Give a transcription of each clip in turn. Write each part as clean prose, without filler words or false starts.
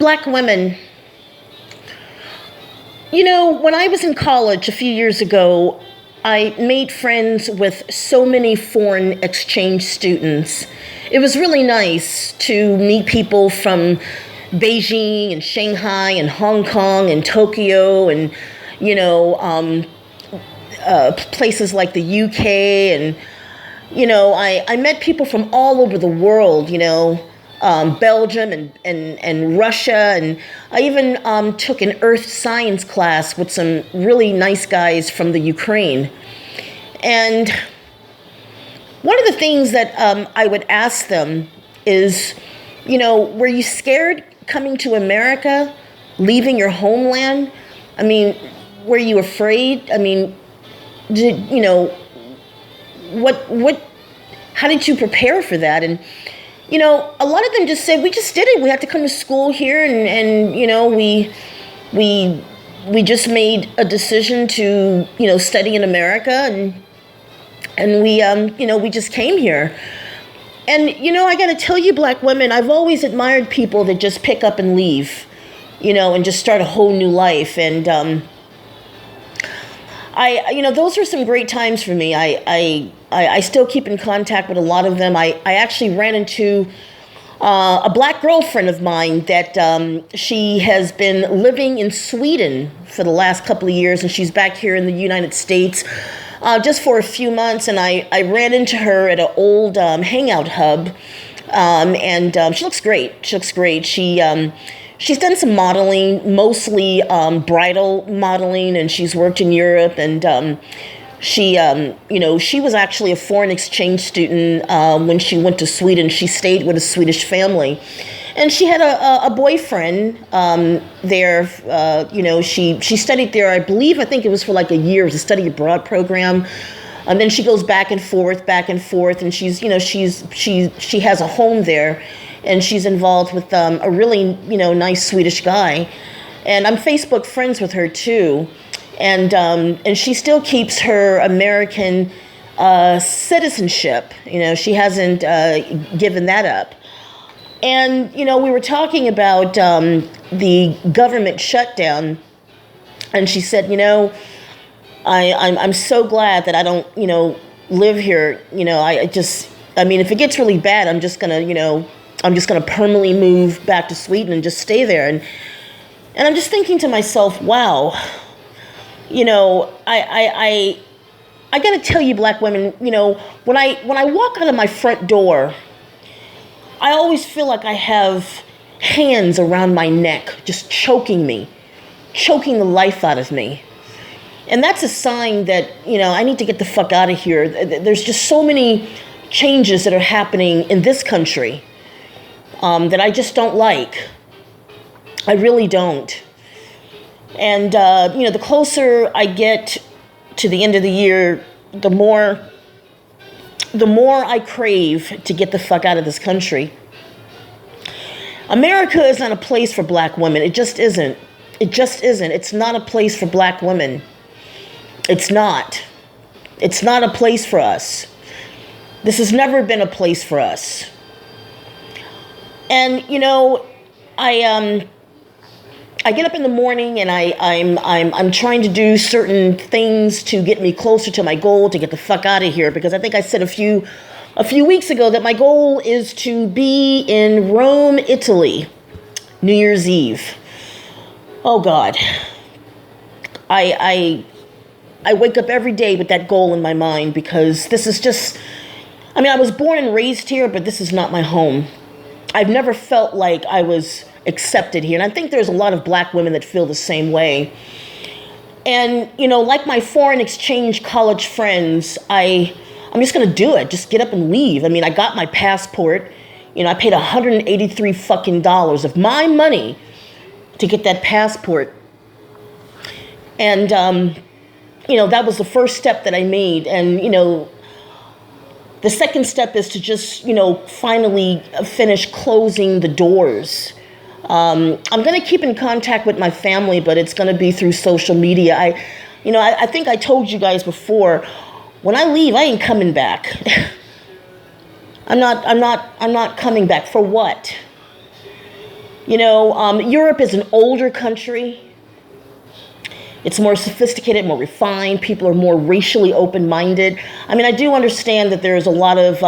Black women. You know, when I was in college a few years ago, I made friends with so many foreign exchange students. It was really nice to meet people from Beijing and Shanghai and Hong Kong and Tokyo and, you know, places like the UK. And, you know, I met people from all over the world, you know, Belgium and Russia. And I even took an earth science class with some really nice guys from the Ukraine. And one of the things that I would ask them is, you know, were you scared coming to America, leaving your homeland? I mean, were you afraid? I mean, you know, how did you prepare for that? And, you know, a lot of them just said, we just did it. We had to come to school here and you know, we just made a decision to, you know, study in America and we, you know, we just came here. And, you know, I got to tell you, Black women, I've always admired people that just pick up and leave, you know, and just start a whole new life. And, you know, those are some great times for me. I still keep in contact with a lot of them. I actually ran into a Black girlfriend of mine that she has been living in Sweden for the last couple of years, and she's back here in the United States just for a few months. And I ran into her at an old hangout hub, and she looks great. She looks great. She's done some modeling, mostly bridal modeling, and she's worked in Europe. And she, you know, she was actually a foreign exchange student when she went to Sweden. She stayed with a Swedish family, and she had a boyfriend there. You know, she studied there. I think it was for like a year. It was a study abroad program. And then she goes back and forth, and she's, you know, she has a home there. And she's involved with a really, you know, nice Swedish guy. And I'm Facebook friends with her too. And she still keeps her American citizenship. You know, she hasn't given that up. And, you know, we were talking about the government shutdown. And she said, you know, I'm so glad that I don't, you know, live here. You know, I mean, if it gets really bad, I'm just going to permanently move back to Sweden and just stay there. And I'm just thinking to myself, wow, you know, I got to tell you, Black women, you know, when I walk out of my front door, I always feel like I have hands around my neck, just choking me, choking the life out of me. And that's a sign that, you know, I need to get the fuck out of here. There's just so many changes that are happening in this country that I just don't like. I really don't. And, you know, the closer I get to the end of the year, the more I crave to get the fuck out of this country. America is not a place for Black women. It just isn't. It just isn't. It's not a place for Black women. It's not. It's not a place for us. This has never been a place for us. And, you know, I get up in the morning and I'm trying to do certain things to get me closer to my goal, to get the fuck out of here, because I think I said a few weeks ago that my goal is to be in Rome, Italy, New Year's Eve. Oh God. I wake up every day with that goal in my mind, because this is just, I mean, I was born and raised here, but this is not my home. I've never felt like I was accepted here. And I think there's a lot of Black women that feel the same way. And, you know, like my foreign exchange college friends, I'm just going to do it. Just get up and leave. I mean, I got my passport. You know, I paid $183 fucking of my money to get that passport. And, you know, that was the first step that I made. And, you know, the second step is to just, you know, finally finish closing the doors. I'm going to keep in contact with my family, but it's going to be through social media. I think I told you guys before, when I leave, I ain't coming back. I'm not coming back. For what? Europe is an older country. It's more sophisticated, more refined. People are more racially open-minded. I mean, I do understand that there's a lot of,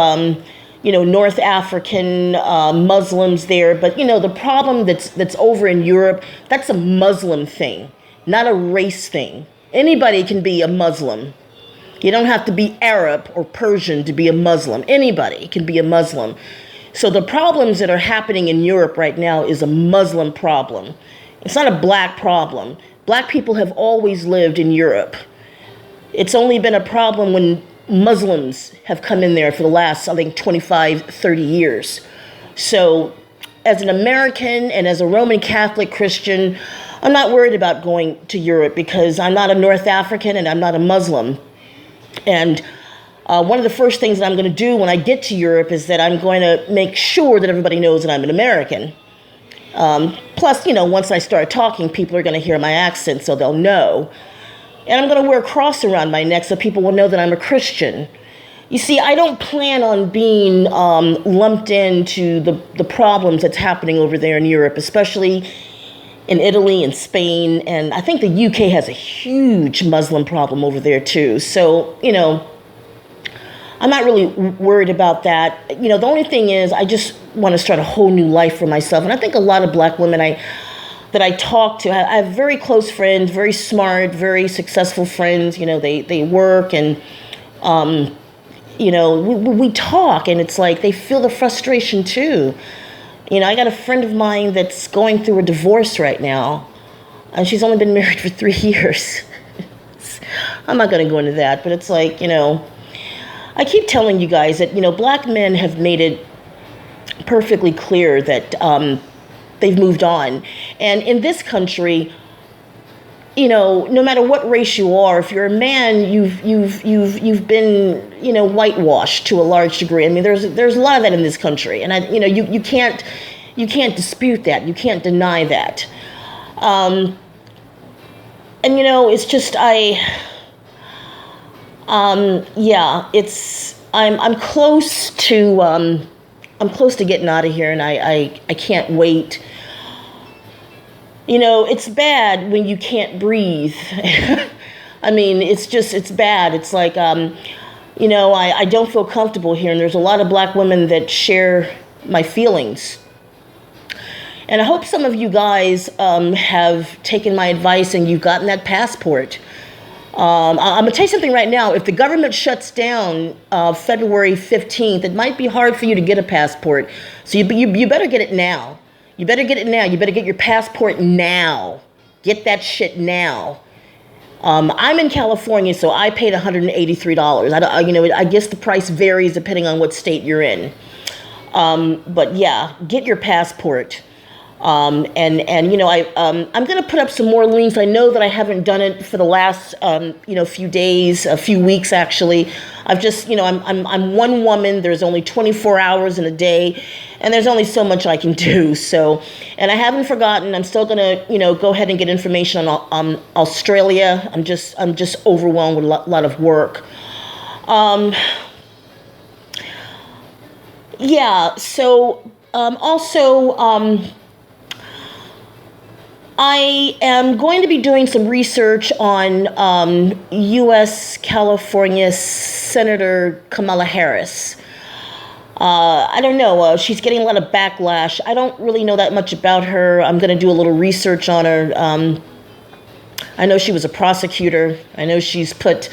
North African Muslims there, but the problem that's over in Europe, that's a Muslim thing, not a race thing. Anybody can be a Muslim. You don't have to be Arab or Persian to be a Muslim. Anybody can be a Muslim. So the problems that are happening in Europe right now is a Muslim problem. It's not a black problem. Black people have always lived in Europe. It's only been a problem when Muslims have come in there for the last, I think, 25, 30 years. So as an American and as a Roman Catholic Christian, I'm not worried about going to Europe because I'm not a North African and I'm not a Muslim. And one of the first things that I'm going to do when I get to Europe is that I'm going to make sure that everybody knows that I'm an American. Plus, once I start talking, people are going to hear my accent, so they'll know. And I'm going to wear a cross around my neck so people will know that I'm a Christian. You see, I don't plan on being lumped into the problems that's happening over there in Europe, especially in Italy and Spain. And I think the UK has a huge Muslim problem over there, too. So, I'm not really worried about that. The only thing is I just want to start a whole new life for myself. And I think a lot of black women that I talk to, I have very close friends, very smart, very successful friends. They work and, we talk and it's like they feel the frustration too. I got a friend of mine that's going through a divorce right now and she's only been married for 3 years. I'm not going to go into that, but it's like, I keep telling you guys that, black men have made it perfectly clear that they've moved on. And in this country, no matter what race you are, if you're a man, you've been, whitewashed to a large degree. I mean, there's a lot of that in this country. And you can't dispute that. You can't deny that. It's just I'm close to getting out of here, and I can't wait. It's bad when you can't breathe. I mean, it's bad. It's like, I don't feel comfortable here, and there's a lot of black women that share my feelings. And I hope some of you guys have taken my advice and you've gotten that passport. I'm going to tell you something right now. If the government shuts down February 15th, it might be hard for you to get a passport. So you better get it now. You better get it now. You better get your passport now. Get that shit now. I'm in California, so I paid $183. I guess the price varies depending on what state you're in. But yeah, get your passport. I'm going to put up some more links. I know that I haven't done it for the last, few days, a few weeks, actually. I've just, I'm one woman. There's only 24 hours in a day, and there's only so much I can do. So, and I haven't forgotten. I'm still going to, go ahead and get information on Australia. I'm just overwhelmed with a lot of work. I am going to be doing some research on U.S. California Senator Kamala Harris. I don't know. She's getting a lot of backlash. I don't really know that much about her. I'm going to do a little research on her. I know she was a prosecutor. I know she's put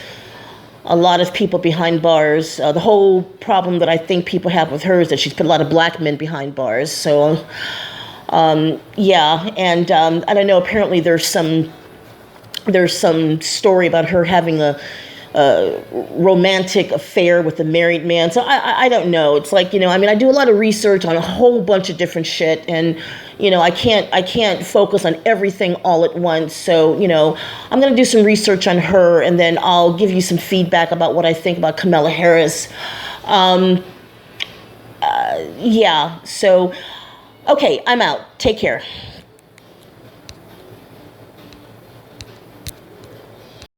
a lot of people behind bars. The whole problem that I think people have with her is that she's put a lot of black men behind bars. So... I don't know, apparently there's some story about her having a romantic affair with a married man. So I don't know. It's like, I do a lot of research on a whole bunch of different shit, and, I can't focus on everything all at once. So, I'm going to do some research on her, and then I'll give you some feedback about what I think about Kamala Harris. So... Okay, I'm out. Take care.